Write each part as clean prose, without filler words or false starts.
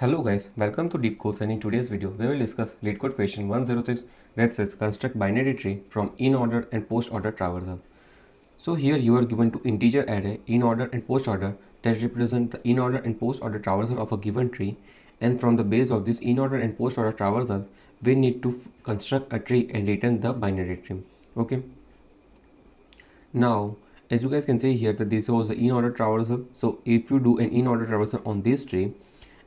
Hello guys, welcome to Deep Codes, and in today's video we will discuss LeetCode question 106 that says construct binary tree from Inorder and Postorder traversal. So here you are given two integer array Inorder and Postorder that represent the Inorder and Postorder traversal of a given tree, and from the base of this Inorder and Postorder traversal we need to construct a tree and return the binary tree. Okay. Now as you guys can see here that this was the Inorder traversal. So if you do an Inorder traversal on this tree,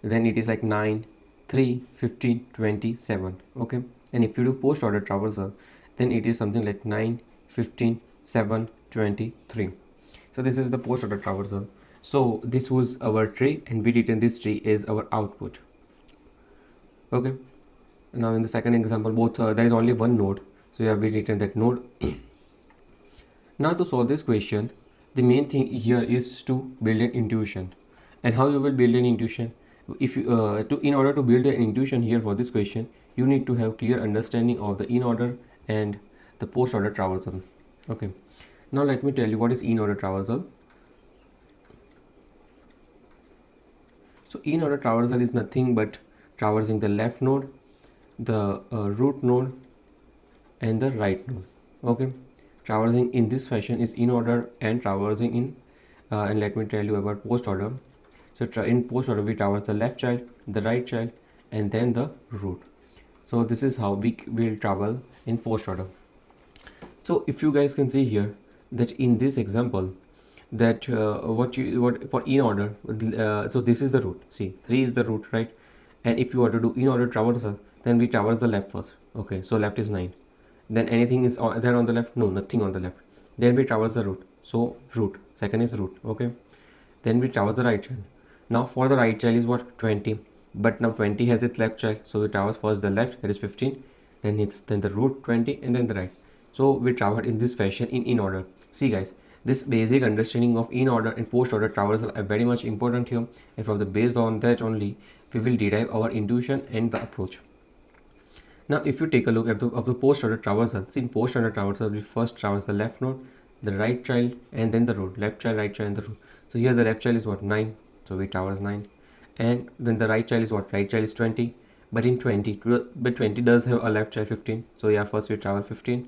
then it is like 9, 3, 15, 27. Okay, and if you do post order traversal, then it is something like 9, 15, 7, 23. So this is the post order traversal. So this was our tree and we return this tree as our output. Okay, now in the second example, both there is only one node, so we have written that node. Now to solve this question, the main thing here is to build an intuition. And how you will build an intuition? If you in order to build an intuition here for this question, you need to have clear understanding of the Inorder and the post order traversal. Okay, now let me tell you what is Inorder traversal. So Inorder traversal is nothing but traversing the left node, the root node, and the right node. Okay, traversing in this fashion is Inorder, and traversing in and let me tell you about post order. So in post order we traverse the left child, the right child, and then the root. So this is how we will travel in post order. So if you guys can see here that in this example that what for in order, so this is the root. See, 3 is the root, right? And if you want to do in order traversal, then we traverse the left first. Okay, so left is 9. Then anything is there on the left? No, nothing on the left. Then we traverse the root. So root, second is root. Okay, then we traverse the right child. Now for the right child is what? 20, but now 20 has its left child, so we traverse first the left, that is 15, then the root 20, and then the right. So we traverse in this fashion in order. See guys, this basic understanding of in order and post order traversal are very much important here, and from the based on that only we will derive our intuition and the approach. Now if you take a look at the post order traversal, in post order traversal we first traverse the left node, the right child, and then the root. Left child, right child, and the root. So here the left child is what? 9. So we traverse 9, and then the right child is what? Right child is 20, but in 20 does have a left child 15. So yeah, first we travel 15,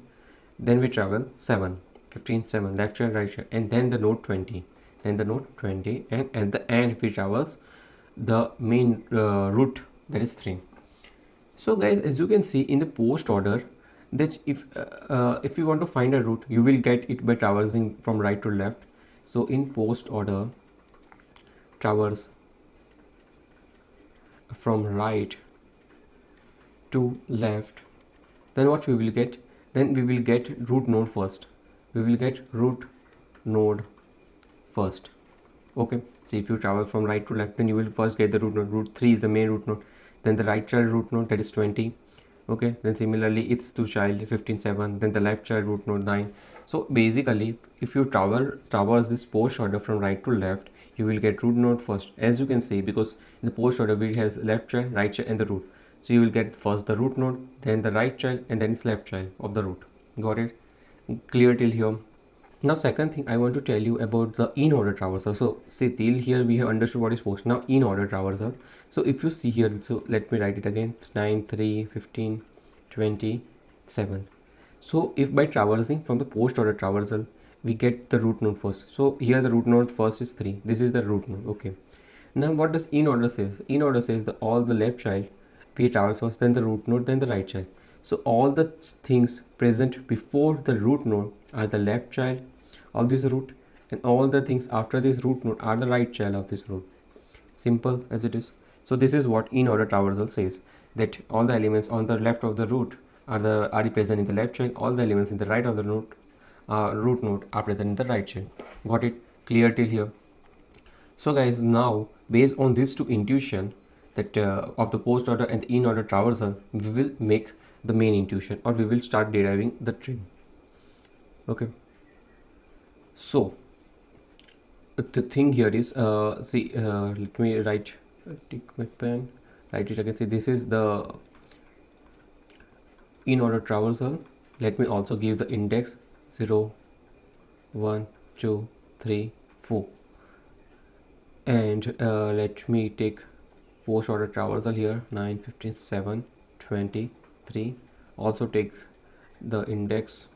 then we travel 7, 15, 7, left child, right child, and then the node 20, then the node 20, and at the end we traverse the main root, that is 3. So guys, as you can see in the post order, that if you want to find a root, you will get it by traversing from right to left. So in post order, traverse from right to left, then what we will get? Then we will get root node first. We will get root node first. Okay, so if you travel from right to left, then you will first get the root node. Root 3 is the main root node, then the right child root node, that is 20. Okay, then similarly its two child 15, 7, then the left child root node 9. So basically if you traverse this post order from right to left, you will get root node first, as you can see, because in the post order it has left child, right child, and the root. So you will get first the root node, then the right child, and then its left child of the root. Got it? Clear till here? Now second thing I want to tell you about the in order traversal. So see, till here we have understood what is post. Now in order traversal. So if you see here, so let me write it again: 9, 3, 15, 27. So if by traversing from the post order traversal we get the root node first, so here the root node first is 3. This is the root node. Okay, now what does in order says? In order says that all the left child we traverse first, then the root node, then the right child. So all the things present before the root node are the left child of this root, and all the things after this root node are the right child of this root. Simple as it is. So this is what in order traversal says, that all the elements on the left of the root are present in the left child, all the elements in the right of the root node are present in the right child. Got it? Clear till here? So guys, now based on these two intuition that of the post order and the in order traversal, we will make the main intuition, or we will start deriving the tree. Okay, so the thing here is see, let me take my pen, write it again. See, this is the in order traversal. Let me also give the index 0, 1, 2, 3, 4, and let me take post order traversal here 9, 15, 7, 20, 3. Also take the index.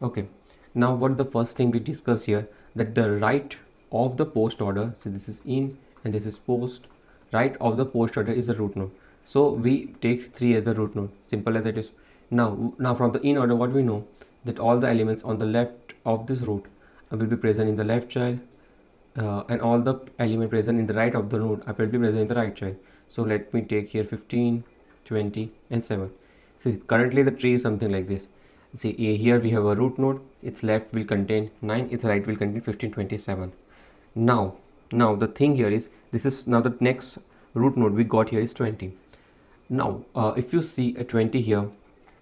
Okay, now what the first thing we discuss here, that the right of the post order, so this is in and this is post, right of the post order is the root node. So we take 3 as the root node, simple as it is. Now from the in order, what we know, that all the elements on the left of this root will be present in the left child, and all the element present in the right of the node will be present in the right child. So let me take here 15, 20 and 7. See, currently the tree is something like this. See, here we have a root node, its left will contain 9, its right will contain 15, 27. Now the thing here is, this is now the next root node we got here is 20. Now if you see a 20 here,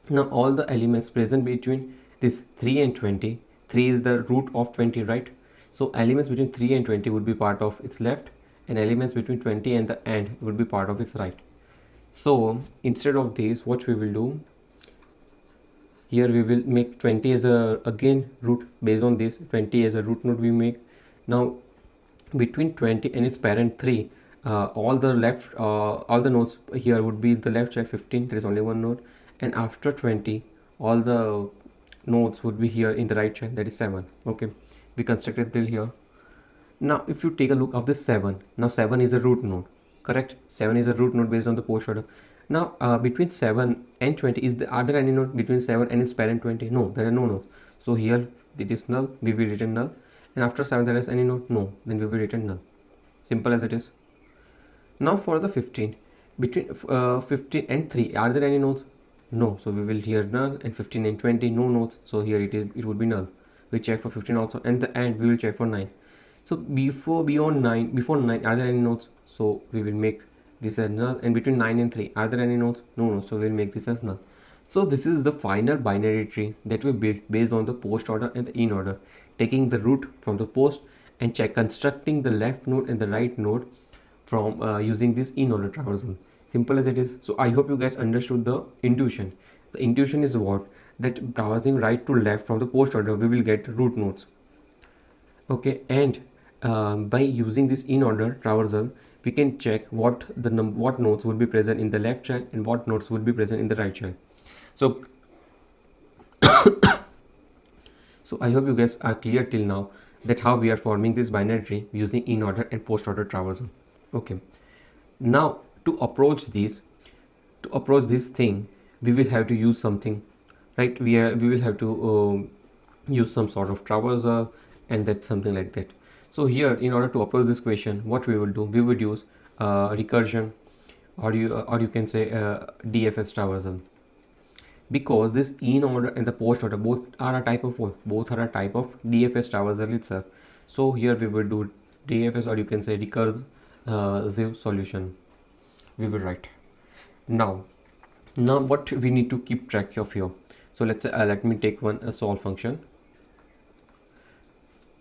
now all the elements present between this 3 and 20, 3 is the root of 20, right? So elements between 3 and 20 would be part of its left, and elements between 20 and the end would be part of its right. So instead of this, what we will do here, we will make 20 as a again root. Based on this 20 as a root node we make. Now between 20 and its parent 3, all the nodes here would be the left child 15, there is only one node, and after 20 all the nodes would be here in the right child, that is 7. Okay, we constructed till here. Now if you take a look of this 7, now 7 is a root node, correct? 7 is a root node based on the post order. Now between 7 and 20, are there any node between 7 and its parent 20? No, there are no nodes. So here it is null, we will return null. And after 7 there is any node? No, then we will return null. Simple as it is. Now for the 15, between 15 and 3, are there any nodes? No, so we will here null, and 15 and 20 no nodes, so here it would be null. We check for 15 also, and the end we will check for 9. So before 9 are there any nodes? So we will make this as null. And between 9 and 3, are there any nodes? No nodes, so we will make this as null. So this is the final binary tree that we built based on the post order and the in order, taking the root from the post and constructing the left node and the right node from using this in order traversal. Simple as it is. So I hope you guys understood the intuition. The intuition is what, that traversing right to left from the post order we will get root nodes. Okay, and by using this in order traversal, we can check what nodes would be present in the left child and what nodes would be present in the right child. So so I hope you guys are clear till now that how we are forming this binary tree using in order and post order traversal. Okay, now to approach this thing, we will have to use something, right? We will have to use some sort of traversal and that something like that. So here, in order to approach this question, what we will do, we would use recursion, or you can say DFS traversal, because this in order and the post order both are a type of DFS traversal itself. So here we will do DFS, or you can say recursive solution we will write. Now what we need to keep track of here, so let's say let me take a solve function.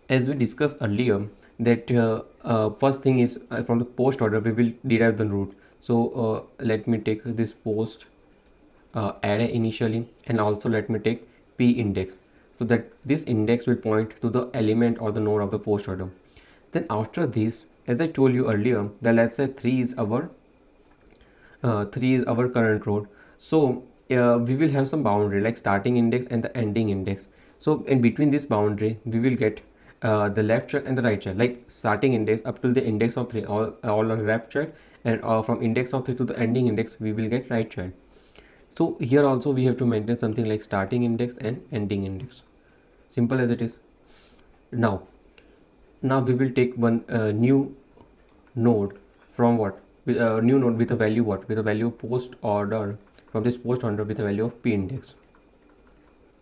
As we discussed earlier, that first thing is from the post order we will derive the root. So let me take this post array initially, and also let me take p index, so that this index will point to the element or the node of the post order. Then after this, as I told you earlier, that let's say 3 is our current node. So we will have some boundary like starting index and the ending index. So in between this boundary we will get the left child and the right child, like starting index up till the index of 3 all are left child, and from index of 3 to the ending index we will get right child. So here also we have to maintain something like starting index and ending index. Simple as it is. Now we will take one new node from what, with a new node with a value what, with a value of post order, from this post order with a value of p index.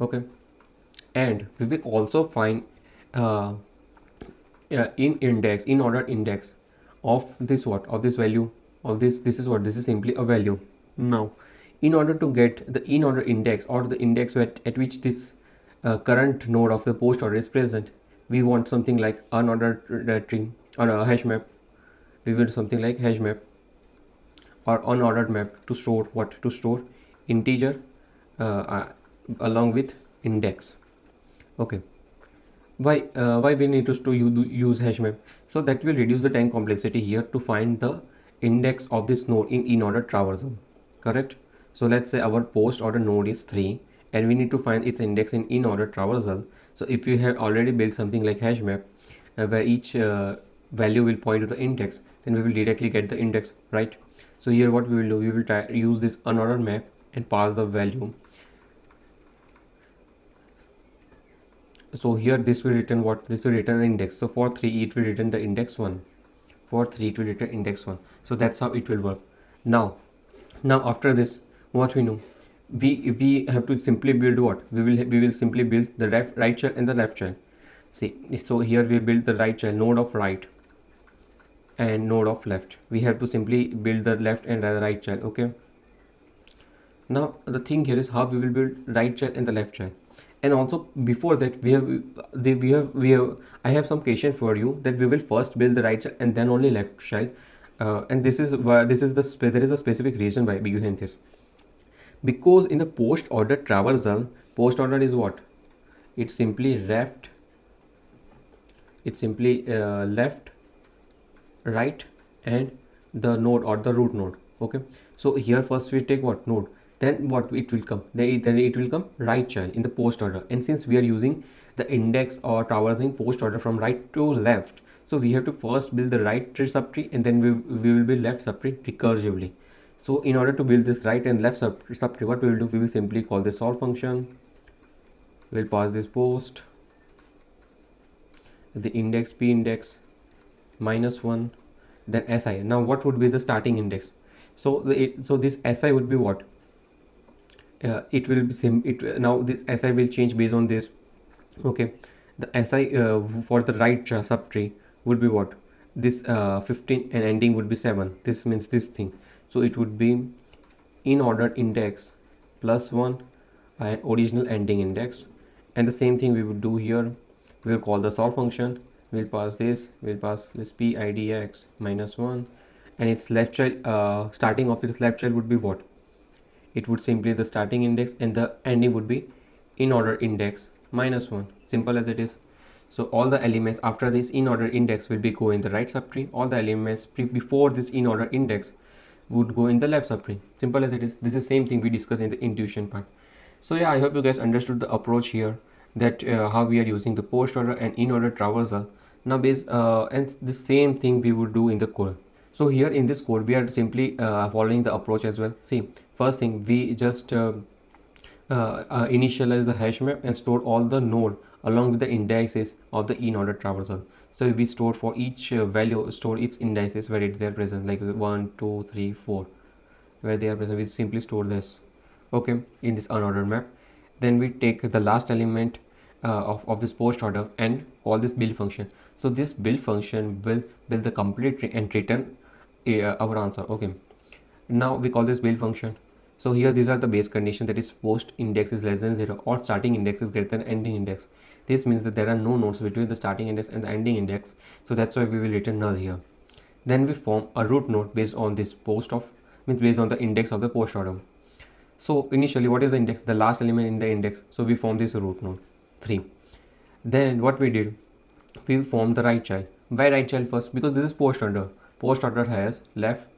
Okay, and we will also find in order index of this what, of this value of this is what, this is simply a value. Now in order to get the in order index, or the index at which this current node of the post order is present, we want something like unordered tree or a hash map. We will something like hash map or unordered map to store what, to store integer along with index. Okay, why we need to use hash map? So that will reduce the time complexity here to find the index of this node in Inorder traversal, correct? So let's say our post order node is 3 and we need to find its index in Inorder traversal. So if you have already built something like hash map where each value will point to the index, then we will directly get the index, right? So here what we will do, we will try use this unordered map and pass the value. So here this will return what? This will return an index. So for 3 it will return the index 1. For 3 it will return index 1. So that's how it will work. Now after this, what we know, we have to simply build what? We will simply build the right child and the left child. See, so here we build the right child, node of right and node of left. We have to simply build the left and the right child. Okay, now the thing here is how we will build right child and the left child. And also before that we have I have some question for you, that we will first build the right child and then only left child. And this is why there is a specific reason why behind this, because in the post order traversal, post order is what? It's simply left, left, right, and the node or the root node. Okay, so here first we take what? Node, then what it will come, then it will come right child in the post order. And since we are using the index or traversing post order from right to left, so we have to first build the right subtree and then we will build left subtree recursively. So in order to build this right and left subtree, what we will do, we will simply call this solve function. We'll pass this post, the index p index -1, then si. Now what would be the starting index? So this si would be what? It will be now this si will change based on this. Okay, the si for the right subtree would be what? This 15 and ending would be 7. This means this thing. So it would be Inorder index +1 and original ending index. And the same thing we would do here. We'll call the solve function. We'll pass this PIDX -1, and its left child, starting of its left child would be what? It would simply the starting index, and the ending would be Inorder index -1. Simple as it is. So all the elements after this Inorder index will be go in the right subtree. All the elements before this Inorder index would go in the left subtree. Simple as it is. This is same thing we discussed in the intuition part. So yeah, I hope you guys understood the approach here, that how we are using the post order and Inorder traversal. Now and the same thing we would do in the code. So here in this code we are simply following the approach as well. See, first thing, we just initialize the hash map and store all the node along with the indices of the Inorder traversal. So we store for each value, store its indices where they are present, like 1 2 3 4, where they are present. We simply store this, okay, in this unordered map. Then we take the last element of this post order and call this build function. So this build function will build the complete tree and return our answer. Okay, now we call this build function. So here these are the base condition, that is post index is less than 0 or starting index is greater than ending index. This means that there are no nodes between the starting index and the ending index, so that's why we will return null here. Then we form a root node based on this based on the index of the post order. So initially, what is the index? The last element in the index. So we form this root node 3. Then what we did, we formed the right child. Why right child first? Because this is post order. Post order has left,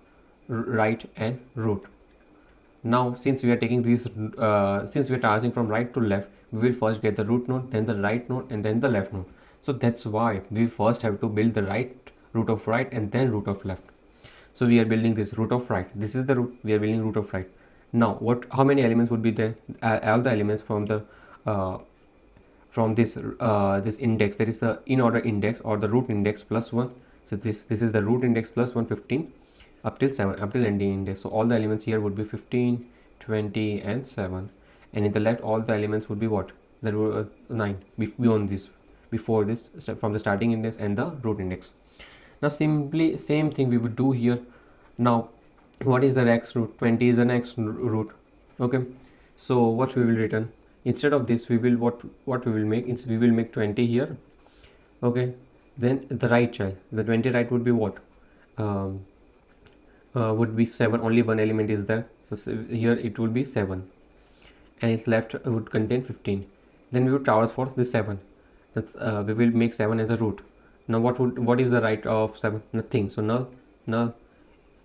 right, and root. Now since we are taking these since we are traversing from right to left, we will first get the root node, then the right node, and then the left node. So that's why we first have to build the right root of right and then root of left. So we are building this root of right. This is the root. We are building root of right. Now how many elements would be there? All the elements from the this index, that is the Inorder index or the root index +1. So this is the root index +1, 15 up till 7, up till ending index. So all the elements here would be 15, 20, and 7. And in the left, all the elements would be what? There were 9 beyond this, before this, from the starting index and the root index. Now simply same thing we would do here. Now what is the next root? 20 is the next root. Okay, so what we will return, instead of this we will what we will make is we will make 20 here. Okay, then the right child, the 20 right would be what? Would be 7. Only one element is there, so here it will be 7, and its left would contain 15. Then we would traverse for this 7. That's we will make 7 as a root. Now what is the right of 7? Nothing. So null.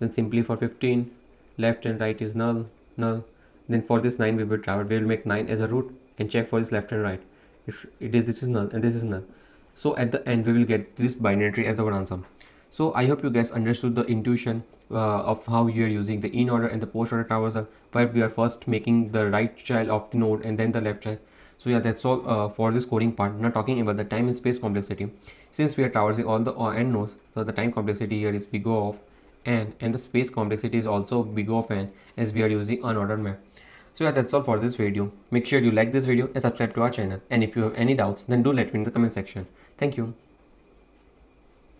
Then simply for 15, left and right is null, null. Then for this 9 we will make 9 as a root and check for this left and right. If it is, this is null and this is null. So at the end we will get this binary tree as our answer. So I hope you guys understood the intuition of how you are using the Inorder and the post-order traversal, where we are first making the right child of the node and then the left child. So yeah, that's all for this coding part. Now talking about the time and space complexity. Since we are traversing all the n nodes, so the time complexity here is big O of n, and the space complexity is also big O of n, as we are using unordered map. So yeah, that's all for this video. Make sure you like this video and subscribe to our channel. And if you have any doubts, then do let me in the comment section. Thank you.